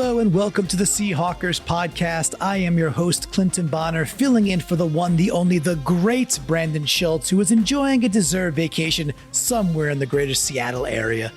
Hello and welcome to the Seahawkers podcast. I am your host, Clinton Bonner, filling in for the one, the only, the great Brandon Schultz, who is enjoying a deserved vacation somewhere in the greater Seattle area.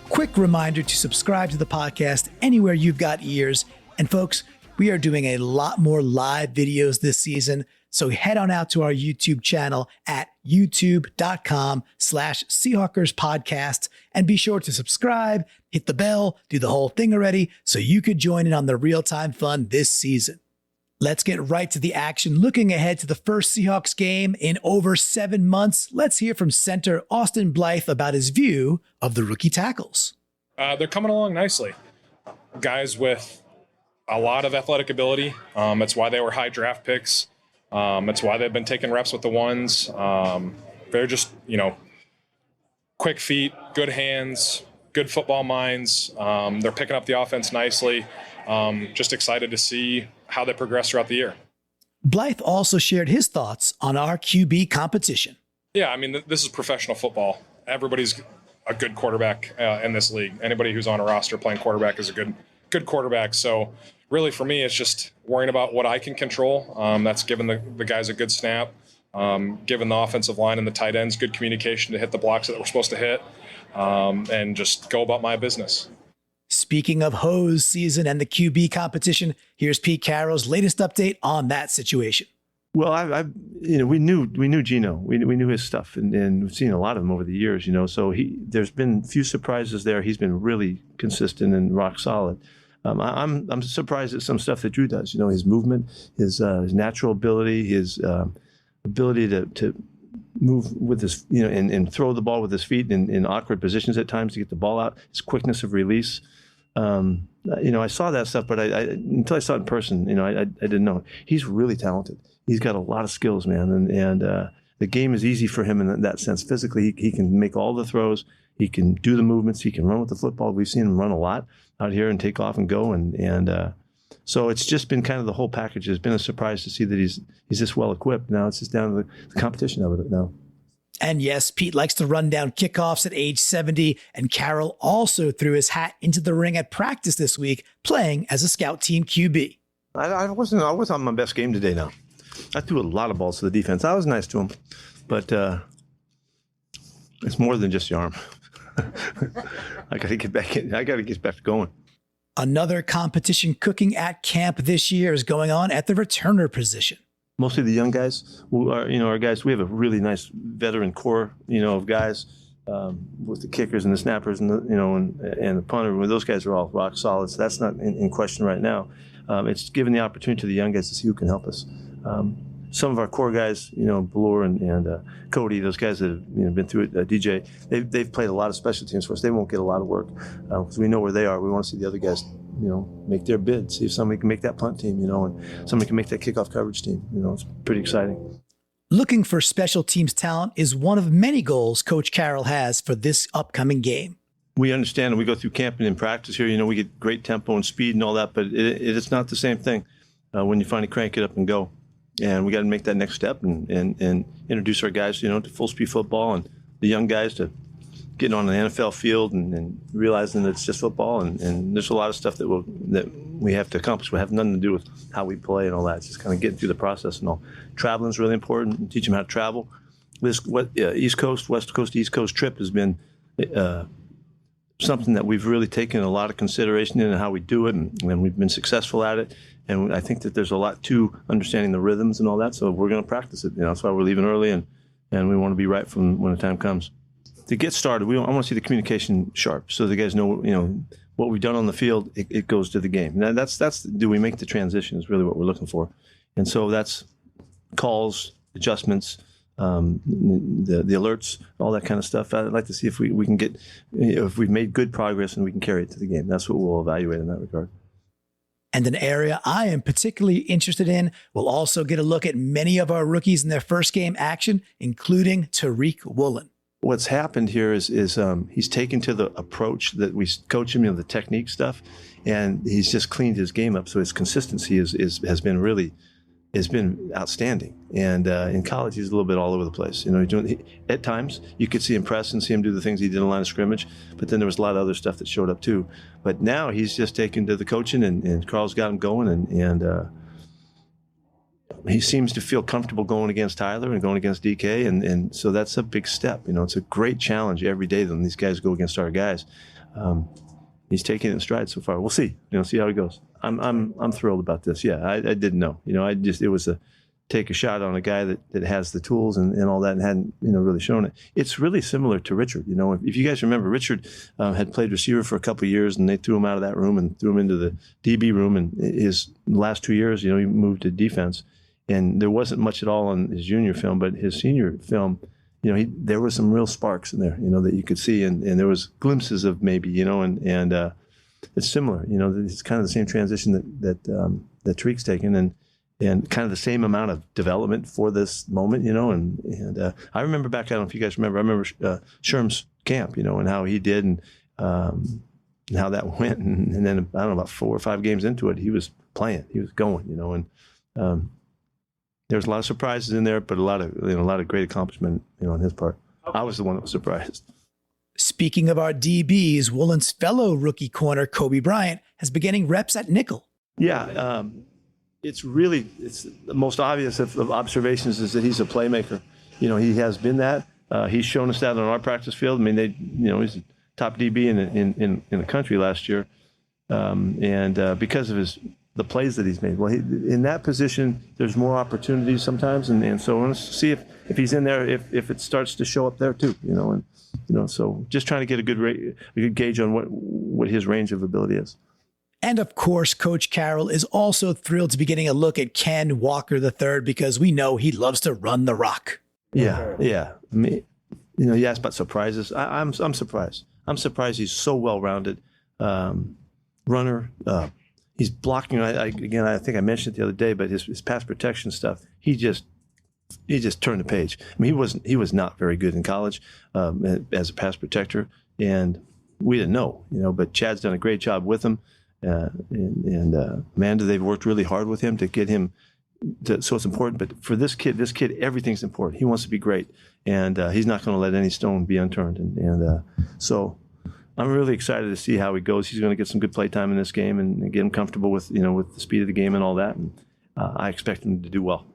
Quick reminder to subscribe to the podcast anywhere you've got ears. And folks, we are doing a lot more live videos this season. So head on out to our YouTube channel at youtube.com/Seahawkers podcast and be sure to subscribe, hit the bell, do the whole thing already so you could join in on the real-time fun this season. Let's get right to the action. Looking ahead to the first Seahawks game in over 7 months, let's hear from center Austin Blythe about his view of the rookie tackles. They're coming along nicely. Guys with a lot of athletic ability. It's why they were high draft picks. It's why they've been taking reps with the ones. They're just, quick feet, good hands, good football minds. They're picking up the offense nicely. Just excited to see how they progress throughout the year. Blythe also shared his thoughts on our QB competition. Yeah, this is professional football. Everybody's a good quarterback in this league. Anybody who's on a roster playing quarterback is a good quarterback. So really for me, it's just worrying about what I can control. That's giving the guys a good snap, giving the offensive line and the tight ends good communication to hit the blocks that we're supposed to hit, and just go about my business. Speaking of hose season and the QB competition, here's Pete Carroll's latest update on that situation. Well, we knew Gino. We knew his stuff, and we've seen a lot of him over the years. So there's been few surprises there. He's been really consistent and rock solid. I'm surprised at some stuff that Drew does. His movement, his natural ability, his ability to move with his, and throw the ball with his feet in awkward positions at times to get the ball out. His quickness of release. I saw that stuff, but I until I saw it in person, I didn't know. He's really talented. He's got a lot of skills, man, and the game is easy for him in that sense. Physically, he can make all the throws. He can do the movements. He can run with the football. We've seen him run a lot out here and take off and go, and so it's just been kind of the whole package. It's been a surprise to see that he's this well equipped. Now it's just down to the competition of it now. And yes, Pete likes to run down kickoffs at age 70, and Carroll also threw his hat into the ring at practice this week, playing as a scout team QB. I wasn't on my best game today now. I threw a lot of balls to the defense. I was nice to him, but it's more than just the arm. I got to get back in. I got to get back to going. Another competition cooking at camp this year is going on at the returner position. Mostly the young guys who are, our guys. We have a really nice veteran core, of guys with the kickers and the snappers and and the punter. Those guys are all rock solid. So that's not in question right now. It's giving the opportunity to the young guys to see who can help us. Some of our core guys, Ballure and Cody, those guys that have been through it, DJ, they've played a lot of special teams for us. They won't get a lot of work because we know where they are. We want to see the other guys, make their bid, see if somebody can make that punt team, and somebody can make that kickoff coverage team. It's pretty exciting. Looking for special teams talent is one of many goals Coach Carroll has for this upcoming game. We understand, and we go through camping and practice here. We get great tempo and speed and all that, but it's not the same thing when you finally crank it up and go. And we got to make that next step and introduce our guys, to full speed football, and the young guys to getting on an NFL field and realizing that it's just football. And there's a lot of stuff that we have to accomplish. We have nothing to do with how we play and all that. It's just kind of getting through the process and all. Traveling is really important. And teach them how to travel. This East Coast, West Coast, East Coast trip has been something that we've really taken a lot of consideration in how we do it, and we've been successful at it. And I think that there's a lot to understanding the rhythms and all that. So we're going to practice it. That's why we're leaving early, and we want to be right from when the time comes. To get started, I want to see the communication sharp, so the guys know, what we've done on the field. It goes to the game. Now that's do we make the transition is really what we're looking for, and so that's calls, adjustments, the alerts, all that kind of stuff. I'd like to see if we can get if we've made good progress and we can carry it to the game. That's what we'll evaluate in that regard. And an area I am particularly interested in, we'll also get a look at many of our rookies in their first game action, including Tariq Woolen. What's happened here is he's taken to the approach that we coach him, the technique stuff, and he's just cleaned his game up. So his consistency has been really has been outstanding. And in college, he's a little bit all over the place. You know, at times you could see him press and see him do the things he did in the line of scrimmage, but then there was a lot of other stuff that showed up too. But now he's just taken to the coaching, and Carl's got him going, and he seems to feel comfortable going against Tyler and going against DK, and so that's a big step. You know, it's a great challenge every day when these guys go against our guys. He's taking it in stride so far. We'll see. You know, see how it goes. I'm thrilled about this. Yeah, I didn't know. You know, it was take a shot on a guy that has the tools and all that, and hadn't, you know, really shown it. It's really similar to Richard. You know, if you guys remember, Richard had played receiver for a couple of years, and they threw him out of that room and threw him into the DB room. And his last 2 years, you know, he moved to defense. And there wasn't much at all on his junior film, but his senior film, you know, there was some real sparks in there, you know, that you could see, and there was glimpses of maybe, you know, and it's similar, you know, it's kind of the same transition that Tariq's taken, and kind of the same amount of development for this moment, you know, and I remember back, I don't know if you guys remember, I remember Sherm's camp, you know, and how he did, and how that went, and then I don't know, about 4 or 5 games into it, he was playing, he was going, you know, and there's a lot of surprises in there, but a lot of great accomplishment, you know, on his part. I was the one that was surprised. Speaking of our DBs, Woolen's fellow rookie corner, Kobe Bryant, has been getting reps at nickel. Yeah, it's the most obvious of observations is that he's a playmaker. You know, he has been that. He's shown us that on our practice field. I mean, he's a top DB in the country last year, and because of the plays that he's made. Well, in that position, there's more opportunities sometimes, and so I want to see if he's in there, if it starts to show up there too, you know, and you know, so just trying to get a good gauge on what his range of ability is. And of course, Coach Carroll is also thrilled to be getting a look at Ken Walker III, because we know he loves to run the rock. Yeah. I mean, you know, you asked about surprises. I'm surprised. I'm surprised he's so well-rounded runner. He's blocking. I think I mentioned it the other day, but his pass protection stuff, he just turned the page. I mean, he was not very good in college as a pass protector, and we didn't know, you know. But Chad's done a great job with him, and Amanda, they've worked really hard with him to get him. So it's important. But for this kid, everything's important. He wants to be great, and he's not going to let any stone be unturned. And so I'm really excited to see how he goes. He's going to get some good play time in this game and get him comfortable with the speed of the game and all that. And I expect him to do well.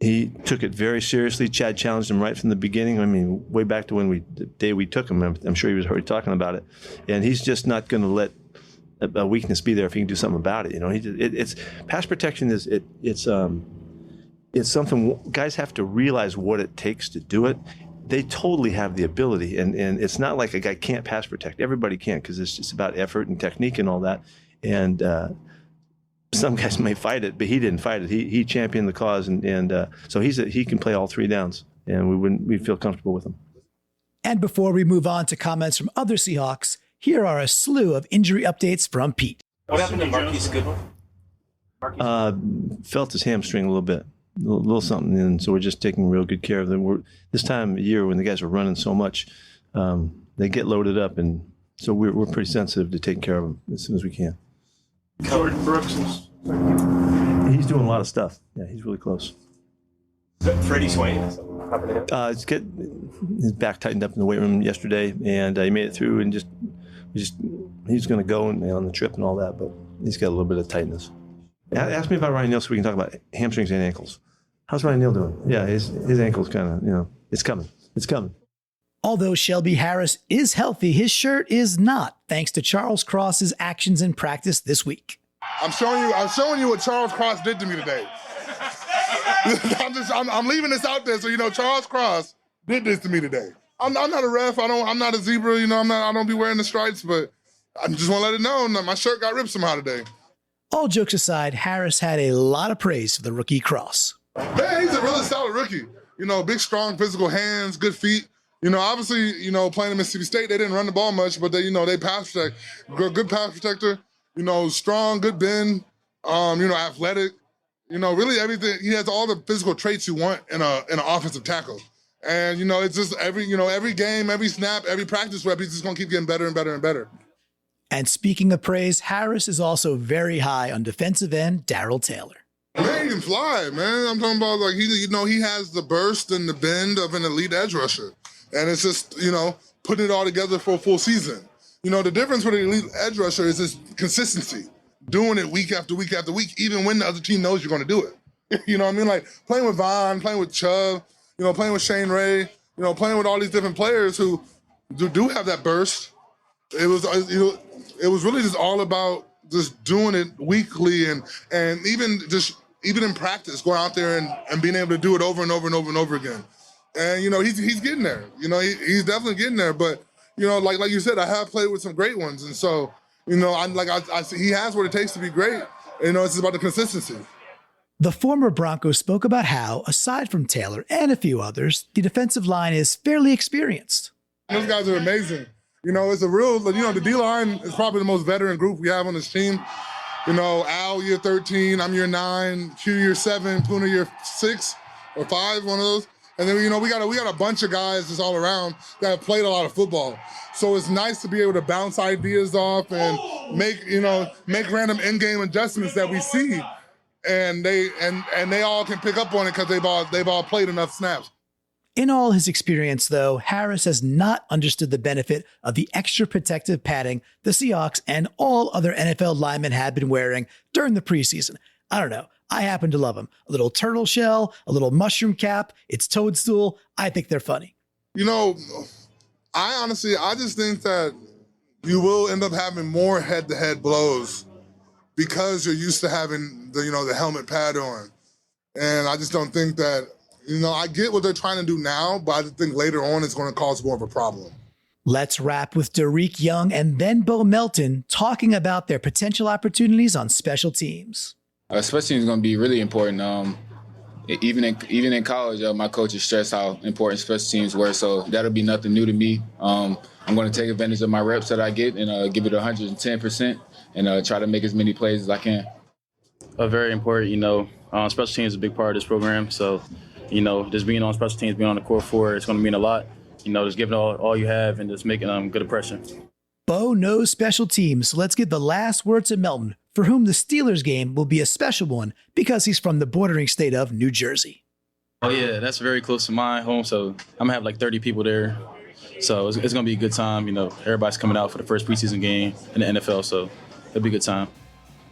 He took it very seriously. Chad challenged him right from the beginning. I mean, way back to the day we took him. I'm sure he was already talking about it. And he's just not going to let a weakness be there if he can do something about it. You know, it's pass protection it's something guys have to realize what it takes to do it. They totally have the ability, and it's not like a guy can't pass protect. Everybody can, because it's just about effort and technique and all that. And some guys may fight it, but he didn't fight it. He championed the cause, and so he can play all 3 downs, and we'd feel comfortable with him. And before we move on to comments from other Seahawks, here are a slew of injury updates from Pete. What happened to Marquise Goodwin? Felt his hamstring a little bit. A little something, and so we're just taking real good care of them. This time of year when the guys are running so much, they get loaded up, and so we're pretty sensitive to taking care of them as soon as we can. Jordan Brooks is... He's doing a lot of stuff. Yeah, he's really close. Freddie Swain? He's got his back tightened up in the weight room yesterday, and he made it through, and he's going to go on the trip and all that, but he's got a little bit of tightness. Ask me about Ryan Neal so we can talk about hamstrings and ankles. How's Ryan Neal doing? Yeah, his ankle's kind of, you know, it's coming. It's coming. Although Shelby Harris is healthy, his shirt is not, thanks to Charles Cross's actions in practice this week. I'm showing you what Charles Cross did to me today. I'm leaving this out there so you know Charles Cross did this to me today. I'm not a ref. I'm not a zebra. You know, I don't be wearing the stripes, but I just want to let it know that my shirt got ripped somehow today. All jokes aside, Harris had a lot of praise for the rookie Cross. Man, he's a really solid rookie. You know, big, strong, physical hands, good feet. You know, obviously, you know, playing at Mississippi State, they didn't run the ball much, but they pass protect. Good pass protector. You know, strong, good bend. Athletic. You know, really everything. He has all the physical traits you want in an offensive tackle. And you know, it's just every game, every snap, every practice rep, he's just gonna keep getting better and better and better. And speaking of praise, Harris is also very high on defensive end Darrell Taylor. Man, he can fly, man. I'm talking about like he has the burst and the bend of an elite edge rusher. And it's just, putting it all together for a full season. The difference with an elite edge rusher is this consistency. Doing it week after week after week, even when the other team knows you're going to do it. You know what I mean? Like playing with Vaughn, playing with Chubb, playing with Shane Ray, playing with all these different players who do have that burst. It was really just all about just doing it weekly and even in practice, going out there and being able to do it over and over and over and over again. And he's getting there. He's definitely getting there. But like you said, I have played with some great ones, and so I see he has what it takes to be great. It's just about the consistency. The former Bronco spoke about how, aside from Taylor and a few others, the defensive line is fairly experienced. Those guys are amazing. It's a real, the D-line is probably the most veteran group we have on this team. Al, year 13, I'm year 9, Q, year 7, Puna, year 6 or 5, one of those. And then, we got a bunch of guys just all around that have played a lot of football. So it's nice to be able to bounce ideas off and make random in-game adjustments that we see. And they all can pick up on it because they've all played enough snaps. In all his experience, though, Harris has not understood the benefit of the extra protective padding the Seahawks and all other NFL linemen had been wearing during the preseason. I don't know. I happen to love them. A little turtle shell, a little mushroom cap, it's toadstool. I think they're funny. I just think that you will end up having more head-to-head blows because you're used to having the helmet pad on. And I just don't think that, I get what they're trying to do now, but I think later on it's going to cause more of a problem. Let's wrap with Derek Young and then Bo Melton talking about their potential opportunities on special teams. Special teams is going to be really important. Even in college, my coaches stress how important special teams were, so that'll be nothing new to me. I'm going to take advantage of my reps that I get and give it 110% and try to make as many plays as I can. Very important, special teams is a big part of this program, so just being on special teams, being on the core for it's going to mean a lot. Just giving all you have and just making good impression. Bo knows special teams, so let's give the last word to Melton, for whom the Steelers game will be a special one because he's from the bordering state of New Jersey. Oh, yeah, that's very close to my home, so I'm going to have like 30 people there. So it's going to be a good time. Everybody's coming out for the first preseason game in the NFL, so it'll be a good time.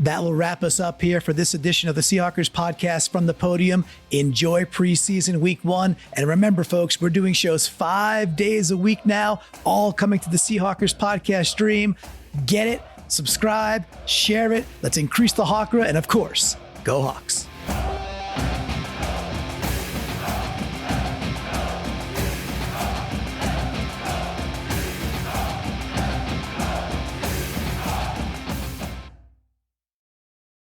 That will wrap us up here for this edition of the Seahawkers podcast from the Podium. Enjoy preseason week 1. And remember, folks, we're doing shows 5 days a week now, all coming to the Seahawkers podcast stream. Get it, subscribe, share it. Let's increase the Hawkra. And of course, go Hawks.